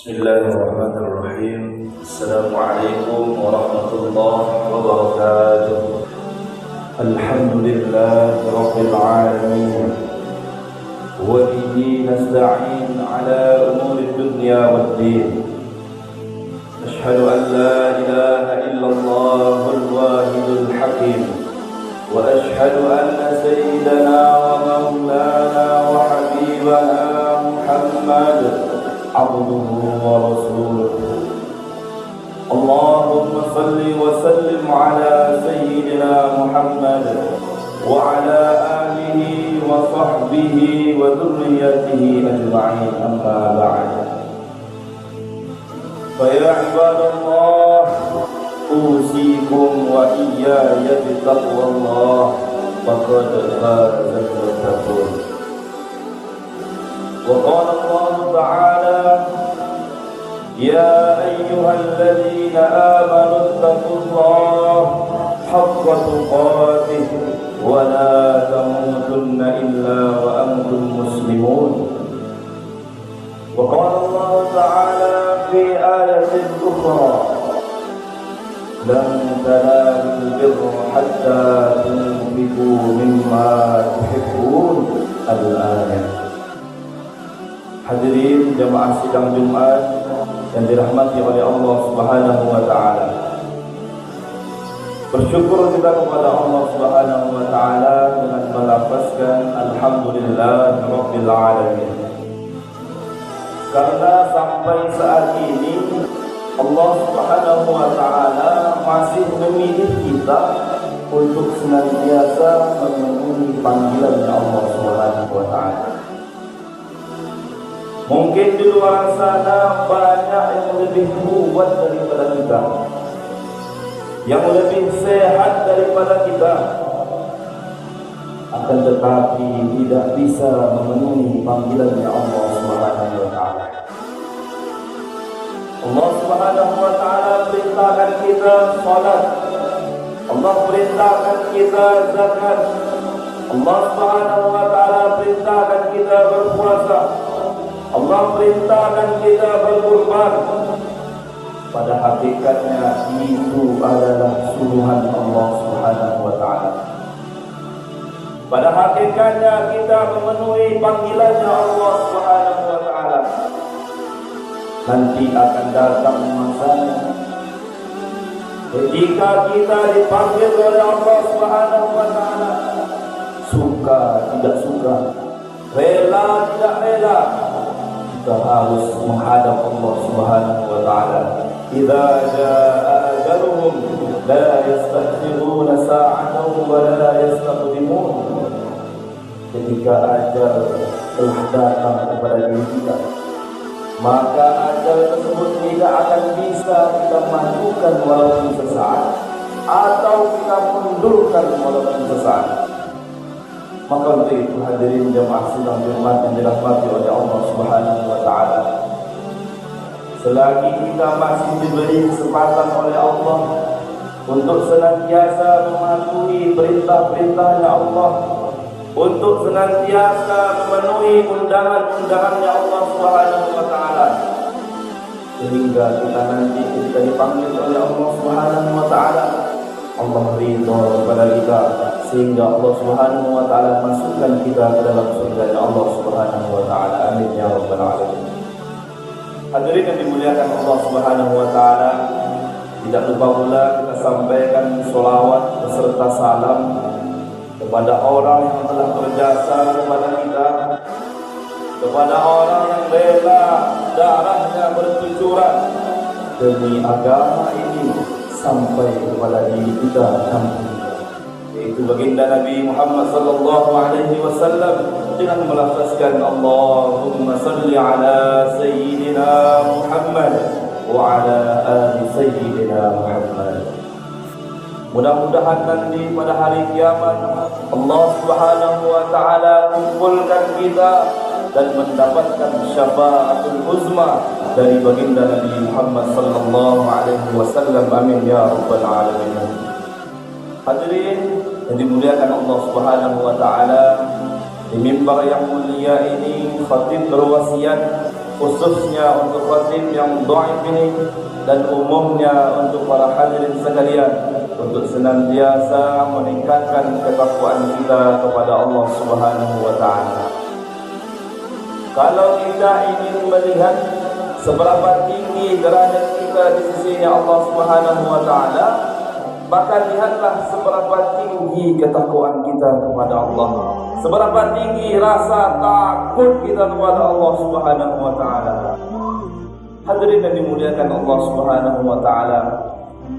Bismillahirrahmanirrahim. Assalamualaikum warahmatullahi wabarakatuh. Alhamdulillahi rabbil alamin. Wa bihi nasta'in ala umuri dunya waddin. Ashhadu an la ilaha illallahul wahidul hakim. Wa ashhadu anna sayyidana wa maulana wa habibana Muhammad abduhu wa rasuluhu. Allahumma salli wa sallim ala sayyidina Muhammad wa ala alihi wa sahbihi wa dhurriyyatihi ajma'in, amma ba'd. Fa ya ibadallah, usikum wa iyaya bittaqwallah, faqad fazal muttaqun. وقال الله تعالى: يا أيها الذين آمنوا اتقوا الله حق تقاته ولا تموتن إلا وأنتم مسلمون. وقال الله تعالى في آية أخرى: لن تنالوا البر حتى تنفقوا مما تحبون. الآية. Hadirin jamaah sidang Jumat yang dirahmati oleh Allah Subhanahu wa taala. Bersyukur kita kepada Allah Subhanahu wa taala dengan melafazkan alhamdulillah rabbil alamin. Karena sampai saat ini Allah Subhanahu wa taala masih memilih kita untuk senantiasa memenuhi panggilan Allah Subhanahu wa taala. Mungkin di luar sana banyak yang lebih kuat daripada kita, yang lebih sehat daripada kita, akan tetapi tidak bisa memenuhi panggilannya Allah Subhanahu wa taala. Allah Subhanahu wa taala perintahkan kita salat, Allah perintahkan kita zakat, Allah Subhanahu wa taala perintahkan kita berpuasa, Allah perintahkan kita berkorban. Pada hakikatnya itu adalah suruhan Allah Subhanahu wa taala. Pada hakikatnya kita memenuhi panggilannya Allah Subhanahu wa taala. Nanti akan datang masanya ketika kita dipanggil oleh Allah Subhanahu wa taala, suka tidak suka, rela tidak rela, kita harus menghadap Allah Subhanahu wa taala. Idza jaa ajaluhum la yastakhiruna sa'atan wa la yastaqdimun. Ketika ajal telah datang kepada diri kita, maka ajal tersebut tidak akan bisa kita majukan walaupun sesaat, atau kita mundurkan walaupun sesaat. Maka untuk itu hadirin jemaah sidang Jumat yang dirahmati oleh Allah Subhanahu wa taala, selagi kita masih diberi kesempatan oleh Allah untuk senantiasa mematuhi perintah-perintahnya Allah, untuk senantiasa memenuhi undangan-undangannya Allah Subhanahu wa taala, sehingga kita nanti ketika dipanggil oleh Allah Subhanahu wa taala, Allah ridha kepada kita, sehingga Allah Subhanahu wa taala masukkan kita ke dalam surga Allah Subhanahu wa taala. Amin ya rabbal alamin. Hadirin yang dimuliakan Allah Subhanahu wa taala, tidak lupa pula kita sampaikan sholawat beserta salam kepada orang yang telah berjasa kepada kita, kepada orang yang rela darahnya bercucuran demi agama ini sampai kepada diri kita nanti, yaitu baginda Nabi Muhammad sallallahu alaihi wasallam, dengan melafazkan Allahumma salli ala sayyidina Muhammad wa ala ali sayyidina Muhammad. Mudah-mudahan nanti pada hari kiamat Allah Subhanahu wa taala kumpulkan kita dan mendapatkan syafaatul uzma dari baginda Nabi Muhammad sallallahu alaihi wasallam. Amin ya rabbal alamin. Hadirin yang dimuliakan Allah Subhanahu wa taala, di mimbar yang mulia ini khatib berwasiat khususnya untuk khatib yang dhaif ini dan umumnya untuk para hadirin sekalian, untuk senantiasa meningkatkan ketakwaan kita kepada Allah Subhanahu wa taala. Kalau kita ingin melihat seberapa tinggi derajat kita di sisi Allah Subhanahu wa taala, maka lihatlah seberapa tinggi ketakwaan kita kepada Allah, seberapa tinggi rasa takut kita kepada Allah Subhanahu wa taala. Hadirin yang dimuliakan Allah Subhanahu wa taala,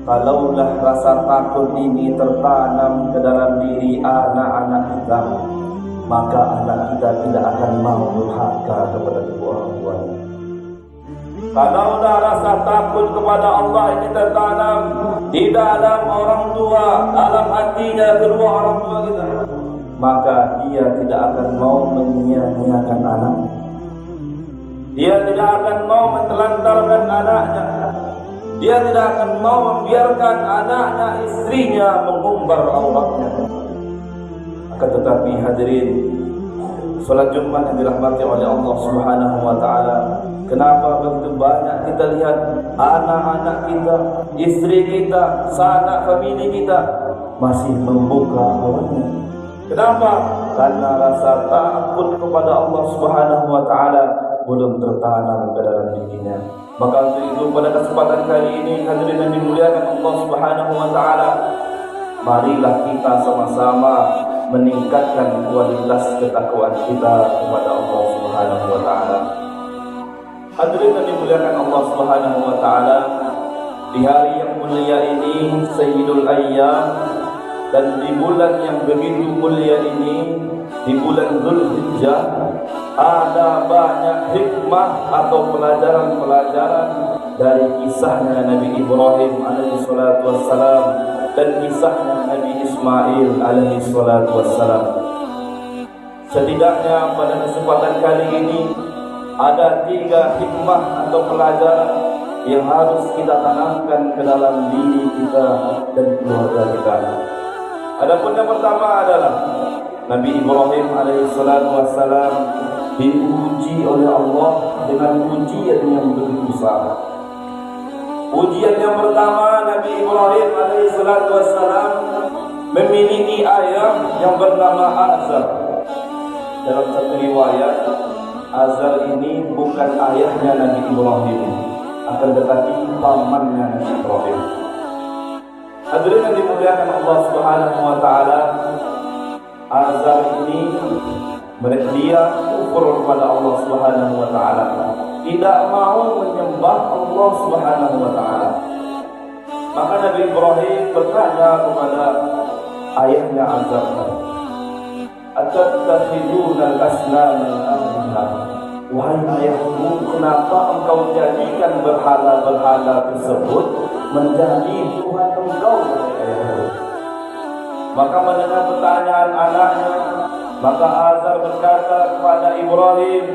kalaulah rasa takut ini tertanam ke dalam diri anak-anak kita, maka anak kita tidak akan mau durhaka kepada kedua orang tuanya. Kalaulah rasa takut kepada Allah ini tertanam di dalam orang tua, dalam hatinya kedua orang tua kita, maka dia tidak akan mau menyia-nyiakan anaknya. Dia tidak akan mau mentelantarkan anaknya. Dia tidak akan mau membiarkan anaknya, istrinya mengumbar auratnya. Akan tetapi hadirin, salat Jumat yang dirahmati oleh Allah Subhanahu wa taala, kenapa begitu banyak kita lihat anak-anak kita, istri kita, sanak famili kita masih membuka auratnya? Kenapa? Karena rasa takut kepada Allah Subhanahu wa taala belum tertanam ke dalam dirinya. Maka untuk itu pada kesempatan kali ini, hadirin yang dimuliakan Allah Subhanahu wa taala, marilah kita sama-sama meningkatkan kualitas ketakwaan kita kepada Allah Subhanahu wa taala. Hadirin yang dimuliakan Allah Subhanahu wa taala, di hari yang mulia ini, Sayyidul Ayyam, dan di bulan yang begitu mulia ini, di bulan Dzulhijjah, ada banyak hikmah atau pelajaran-pelajaran dari kisahnya Nabi Ibrahim alaihi salatu wassalam dan kisahnya Nabi Ismail alaihi salatu wassalam. Setidaknya pada kesempatan kali ini ada 3 hikmah atau pelajaran yang harus kita tanamkan ke dalam diri kita dan keluarga kita. Adapun yang pertama adalah Nabi Ibrahim alaihissalatu wassalam diuji oleh Allah dengan ujian yang begitu besar. Ujian yang pertama, Nabi Ibrahim alaihissalatu wassalam memiliki ayah yang bernama Azar. Dalam satu riwayat, Azar ini bukan ayahnya Nabi Ibrahim, akan tetapi pamannya Nabi Ibrahim. Hadirin yang dimuliakan Allah Subhanahu wa taala, Azar ini dia kufur kepada Allah Subhanahu wa taala, tidak mau menyembah Allah Subhanahu wa taala. Maka Nabi Ibrahim bertanya kepada ayahnya Azar, "Atattakhiduna al-asnama ilahan?" Wahai ayahku, kenapa engkau jadikan berhala-berhala tersebut menjadi Tuhan engkau? Maka mendengar pertanyaan anaknya, maka Azar berkata kepada Ibrahim,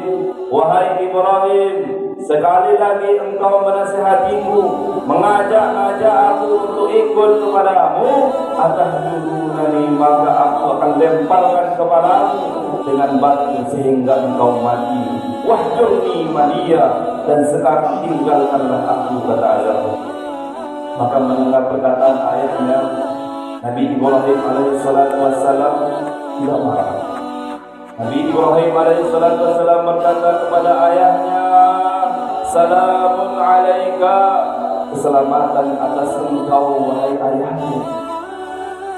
"Wahai Ibrahim, sekali lagi engkau menasihatiku, mengajak-ajak aku untuk ikut kepadamu, atahdurunani, maka aku akan lemparkan kepadamu dengan batu sehingga engkau mati. Wahjurni maliya, dan sekarang tinggalkanlah aku," kata Azar. Maka mendengar perkataan ayahnya, Nabi Ibrahim alaihissalatu wassalam tidak marah. Nabi Ibrahim alaihissalatu wassalam berkata kepada ayahnya, "Salamun alaika," keselamatan atas engkau wahai ayahku.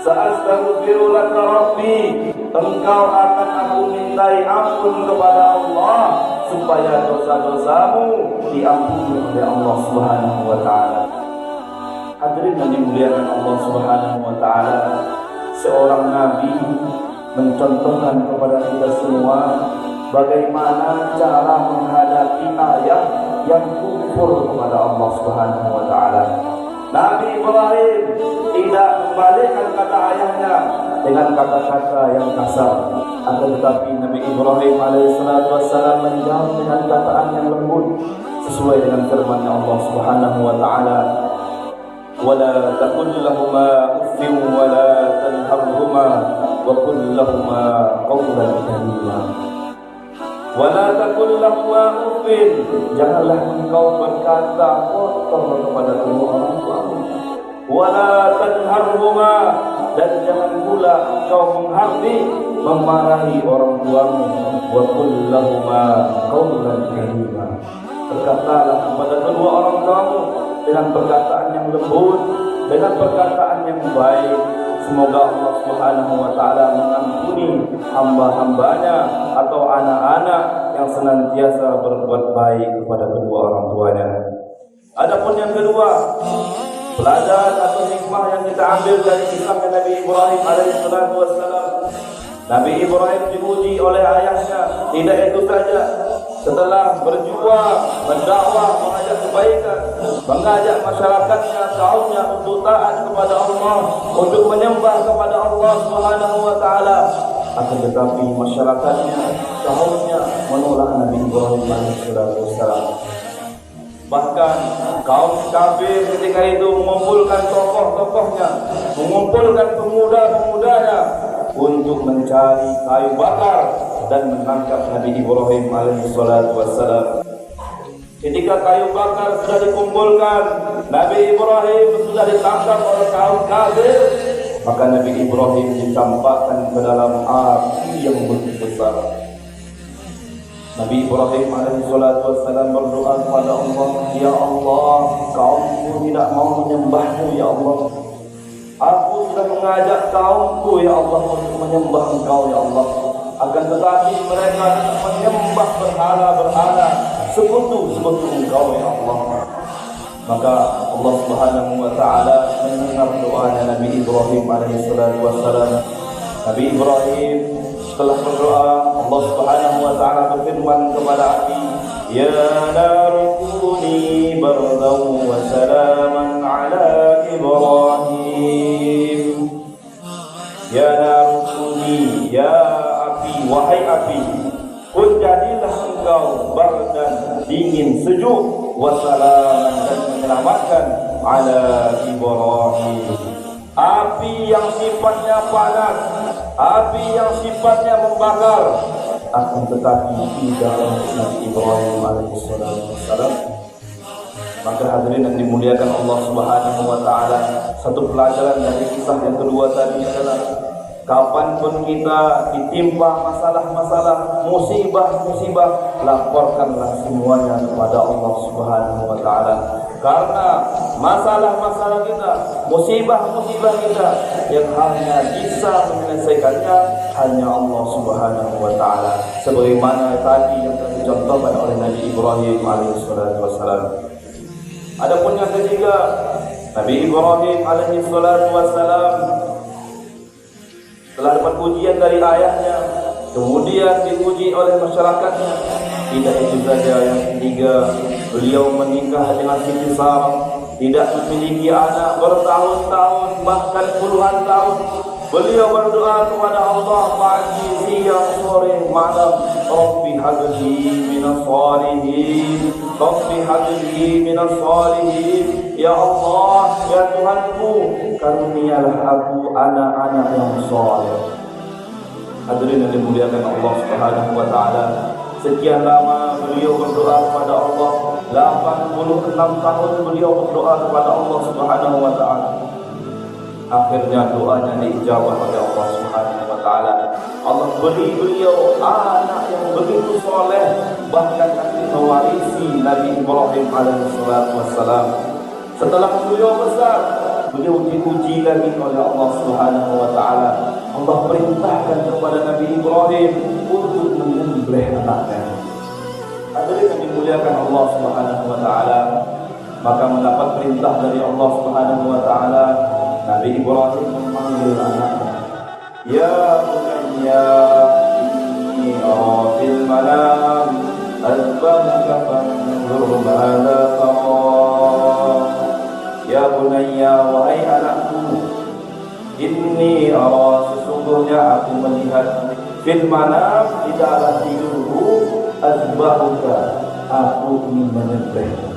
"Sa'astaghfiru laka rabbi," engkau akan aku mintai ampun kepada Allah supaya dosa-dosamu diampuni oleh Allah Subhanahu wa taala. Hadirin yang dimuliakan Allah Subhanahu wa taala, seorang nabi mencontohkan kepada kita semua bagaimana cara menghadapi ayah yang kufur kepada Allah Subhanahu wa taala. Nabi Ibrahim tidak membalikkan kata ayahnya dengan kata-kata yang kasar, akan tetapi Nabi Ibrahim alaihissalatu wassalam menjawab dengan kataan yang lembut sesuai dengan firman Allah Subhanahu wa taala, "Wala taqul lahumā uffin wa la tanharhumā wa qul lahumā qawlan karīmā." Wala taqul lahuma uffin, janganlah engkau berkata kotor kepada kedua orang tuamu. Wala tanharhuma, dan jangan pula engkau menghardi, memarahi orang tuamu. Wa qul lahuma qawlan karima, berkatalah kepada kedua orang tuamu dengan perkataan yang lembut, dengan perkataan yang baik. Semoga Allah Subhanahu wa taala mengampuni hamba-hambanya atau anak-anak yang senantiasa berbuat baik kepada kedua orang tuanya. Adapun yang kedua, pelajaran atau hikmah yang kita ambil dari kisah Nabi Ibrahim alaihissalatu wassalam. Nabi Ibrahim diuji oleh ayahnya. Tidak itu saja, setelah berjuang, mendakwah, mengajak kebaikan, mengajak masyarakatnya, kaumnya untuk taat kepada Allah, untuk menyembah kepada Allah Subhanahu wa taala, akan tetapi masyarakatnya, kaumnya menolak Nabi Ibrahim alaihissalatu wassalam. Bahkan kaum kafir ketika itu mengumpulkan tokoh-tokohnya, mengumpulkan pemuda-pemudanya untuk mencari kayu bakar dan menangkap Nabi Ibrahim alaihissalatu wassalam. Ketika kayu bakar sudah dikumpulkan, Nabi Ibrahim sudah ditangkap oleh kaum kafir, maka Nabi Ibrahim dicampakkan ke dalam api yang begitu besar. Nabi Ibrahim alaihissalatu wassalam berdoa kepada Allah, Ya Allah, kaumku tidak mau menyembahmu, Ya Allah. Aku sudah mengajak kaumku, Ya Allah, untuk menyembah Engkau, Ya Allah. Akan tetapi mereka menyembah berhala-berhala, sekutu-sekutu Engkau, Ya Allah. Maka Allah Subhanahu wa taala mendengar doanya Nabi Ibrahim alaihissalatu wassalam. Nabi Ibrahim setelah berdoa, Allah Subhanahu wa taala berfirman kepada api, Ya naru kuni bardan wa salaman ala Ibrahim. Ya naru kuni, ya api, wahai api, kun jadilah engkau bardan, dingin, sejuk, wa salaman, dan menyelamatkan ala Ibrahim. Api yang sifatnya panas, api yang sifatnya membakar, akan tetapi tidak untuk Nabi Ibrahim alaihissalatu wassalam. Maka hadirin yang dimuliakan Allah Subhanahu wa taala, satu pelajaran dari kisah yang kedua tadi adalah kapanpun kita ditimpa masalah-masalah, musibah-musibah, laporkanlah semuanya kepada Allah Subhanahu wa taala. Karena masalah-masalah kita, musibah-musibah kita, yang hanya bisa menyelesaikannya hanya Allah Subhanahu wa taala. Sebagaimana tadi yang dicontohkan oleh Nabi Ibrahim alaihissalatu wassalam. Adapun yang ketiga, Nabi Ibrahim alaihissalatu wassalam setelah dapat ujian dari ayahnya, kemudian diuji oleh masyarakatnya. Tidak itu saja, yang ketiga, beliau menikah dengan Siti Sarah, tidak memiliki anak bertahun-tahun, bahkan puluhan tahun. Beliau berdoa kepada Allah pagi, siang, sore, malam, Rabbi habli minas salihin, Rabbi habli minas salihin. Ya Allah, ya Tuhanku, karunialah aku anak-anak yang saleh. Hadirin yang dimuliakan Allah Subhanahu wa taala, sekian lama beliau berdoa kepada Allah, 86 tahun beliau berdoa kepada Allah Subhanahu wa taala. Akhirnya doanya diijabah oleh Allah Subhanahu wa taala. Allah beri beliau anak yang begitu soleh, bahkan nanti mewarisi Nabi Ibrahim alaihissalatu wassalam. Setelah beliau besar, beliau diuji lagi oleh Allah Subhanahu wa taala. Allah perintahkan kepada Nabi Ibrahim untuk menyembelih anaknya. Hadirin yang dimuliakan Allah Subhanahu wa taala, maka mendapat perintah dari Allah Subhanahu wa taala, Nabi Ibrahim memanggil anaknya, Ya bunayya inni ara fil manam azbahuka fanzur madza tara. Ya bunayya, wahai anakku, inni ara, sesungguhnya aku melihat, fil manam, di dalam tidurku, azbahuka, aku ingin menyembelihmu.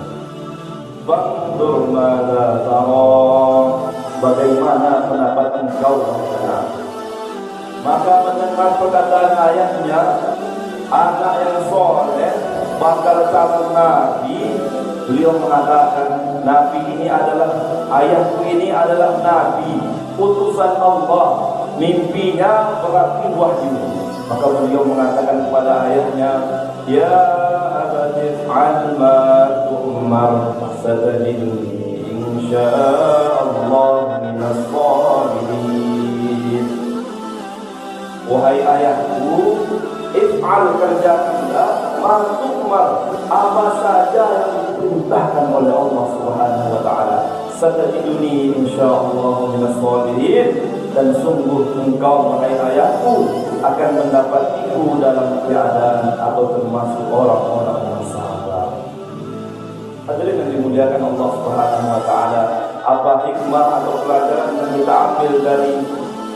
Fanzur madza tara, bagaimana pendapat engkau? Maka mendengar perkataan ayahnya, anak yang soleh, bakal calon nabi. Beliau mengatakan, nabi ini adalah, ayahku ini adalah nabi, utusan Allah, mimpinya berarti wahyu. Maka beliau mengatakan kepada ayahnya, ya abati if'al ma tu'mar satajiduni insyaallah minas shalihin. Wahai ayahku, if'al, kerjakanlah ma tu'mar, apa saja yang diperintahkan oleh Allah Subhanahu wa taala. Satajiduni insyaallah minas shalihin, dan sungguh engkau wahai ayahku akan mendapatiku dalam keadaan atau termasuk orang-orang yang sabar. Hadirin yang dimuliakan Allah Subhanahu wa taala, apa hikmah atau pelajaran yang kita ambil dari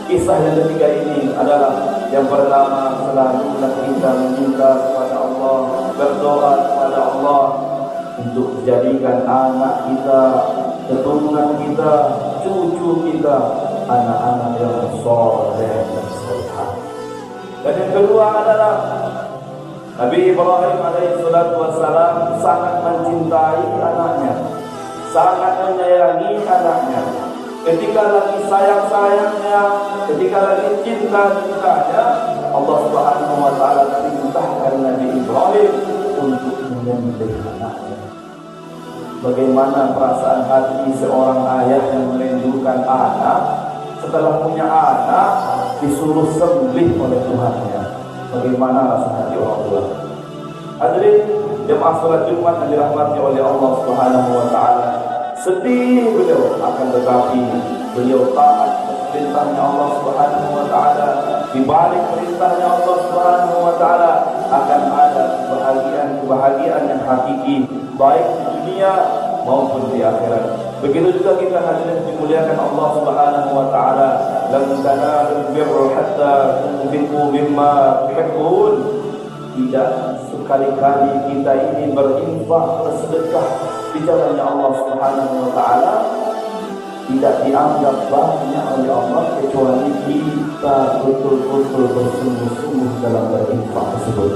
kisah yang ketiga ini adalah yang pertama, selalulah kita meminta kepada Allah, berdoa kepada Allah untuk dijadikan anak kita, keturunan kita, cucu kita, anak-anak yang soleh dan salihah. Dan yang kedua adalah Nabi Ibrahim alaihissalatu wassalam sangat mencintai anaknya, sangat menyayangi anaknya. Ketika lagi sayang-sayangnya, ketika lagi cinta-cintanya, Allah Subhanahu wa taala perintahkan Nabi Ibrahim untuk menyembelih anaknya. Bagaimana perasaan hati seorang ayah yang merindukan anak, setelah punya anak disuruh sembelih oleh Tuhannya? Bagaimana rasa hati orang tua? Hadirin jemaah salat Jumat yang dirahmati oleh Allah Subhanahu wa taala, sedih beliau, akan tetapi beliau taat perintahnya Allah Subhanahu wa taala. Di balik perintahnya Allah Subhanahu wa taala akan ada kebahagiaan yang hakiki, baik di dunia maupun di akhirat. Begitu juga kita hadirin dimuliakan Allah Subhanahu wa taala, lan tanalul birra hatta tunfiqu mimma tuhibbun. Tidak sekali-kali kita ini berinfak, bersedekah di jalannya Allah Subhanahu wa taala tidak dianggap banyak oleh Allah kecuali kita betul-betul bersungguh-sungguh dalam berinfak tersebut.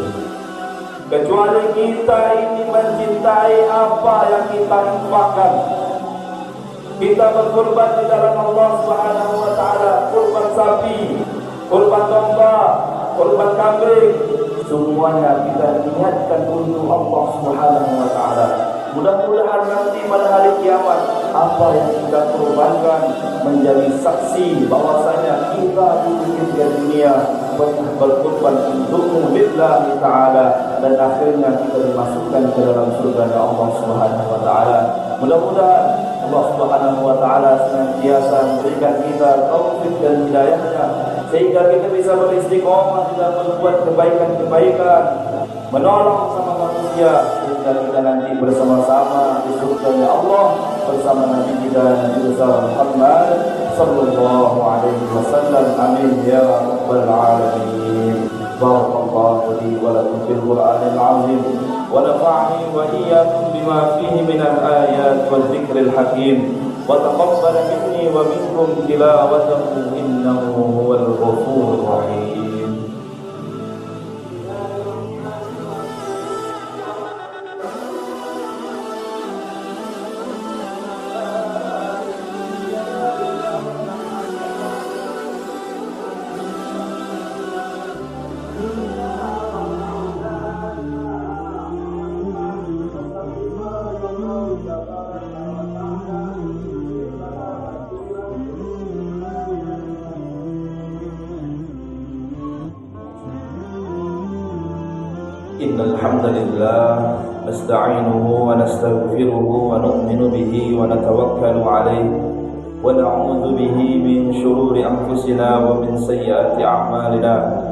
Kecuali kita ini mencintai apa yang kita infakkan. Kita berkorban di dalam Allah Subhanahu wa taala, kurban sapi, kurban domba, kurban kambing, semuanya kita niatkan untuk Allah Subhanahu wa taala. Mudah-mudahan nanti pada hari kiamat apa yang kita korbankan menjadi saksi bahwasanya kita di dunia pernah berkorban untukmu lillahi ta'ala, dan akhirnya kita dimasukkan ke dalam surga Allah Subhanahu wa taala. Mudah-mudahan Allah Subhanahu wa taala senantiasa memberikan kita taufik dan hidayahnya sehingga kita bisa beristiqomah dalam berbuat kebaikan-kebaikan, menolong sama manusia, sehingga kita nanti bersama-sama di surga Allah bersama Nabi kita Nabi besar Muhammad sallallahu alaihi wasallam. Amin ya rabbal alamin. Barakallahu li wa lakum fil Qur'anil azim wa nafa'ani wa iyyakum bima fihi minal ayat wal dzikril hakim wa taqabbal minni wa minkum tilawatahu innahu huwal ghafurur rahim. Innal hamdalillah nasta'inuhu wa nastaghfiruhu wa nu'minu bihi wa natawakkalu alayhi wa na'udzu bihi min shururi anfusina wa min sayyiati a'malina.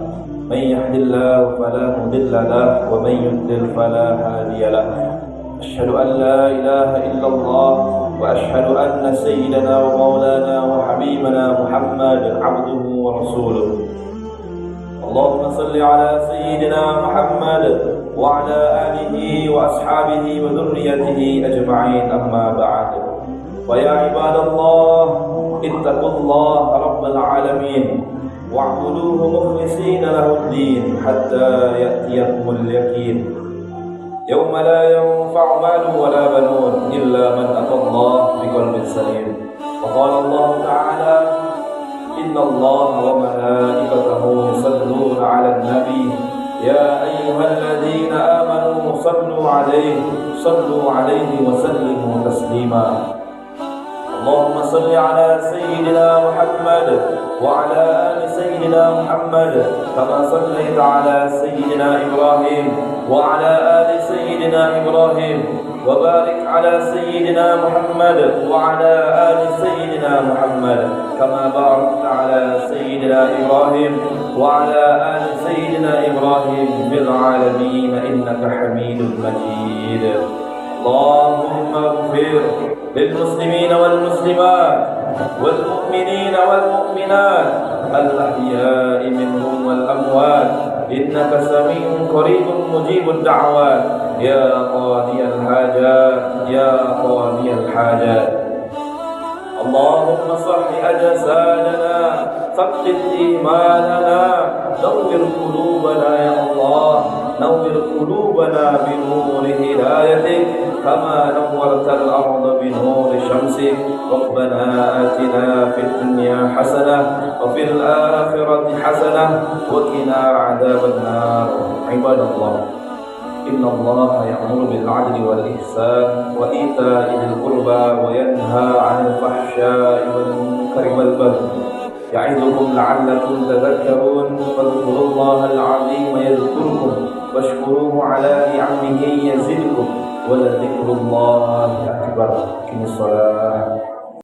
Man yahdihillahu fala mudilla lahu wa man yudlil fala hadiya lahu. Asyhadu an la ilaha illallah wa asyhadu anna sayyidana wa maulana wa habibana Muhammadan 'abduhu wa rasuluh. Allahumma salli ala sayyidina Muhammad wa ala alihi wa ashabihi wa dhurriyyatihi ajma'in, amma ba'd. Wa ya ibadallah ittaqullaha rabbal alamin واعبدوه مخلصين له الدين حتى يأتيكم اليقين يوم لا ينفع مال ولا بنون إلا من أتى الله بقلب سليم. وقال الله تعالى: إن الله وملائكته يصلون على النبي يا أيها الذين آمنوا صلوا عليه وسلموا تسليما. اللهم صل على سيدنا محمد وعلى آل سيدنا محمد كما صليت على سيدنا إبراهيم وعلى آل سيدنا إبراهيم، وبارك على سيدنا محمد وعلى آل سيدنا محمد كما باركت على سيدنا إبراهيم وعلى آل سيدنا إبراهيم في العالمين إنك حميد مجيد. اللهم اغفر للمسلمين والمسلمات والمؤمنين والمؤمنات الأحياء منهم والأموات إنك سميع قريب مجيب الدعوات يا قاضي الحاجات يا قاضي الحاجات. اللهم صح أجسادنا، ثبت إيماننا، نور قلوبنا يا الله، نور قلوبنا بنور هدايتك كما نورت الأرض بنور شمسك. ربنا آتنا في الدنيا حسنة وفي الآخرة حسنة وقنا عذاب النار. عباد الله، إن الله يأمر بالعدل والإحسان وإيتاء ذي القربى وينهى عن الفحشاء والمنكر والبغي يعظكم لعلكم تذكرون. فاذكروا الله العظيم يذكركم واشكروه على نعمه يزدكم ولذكر الله أكبر. أقم الصلاة.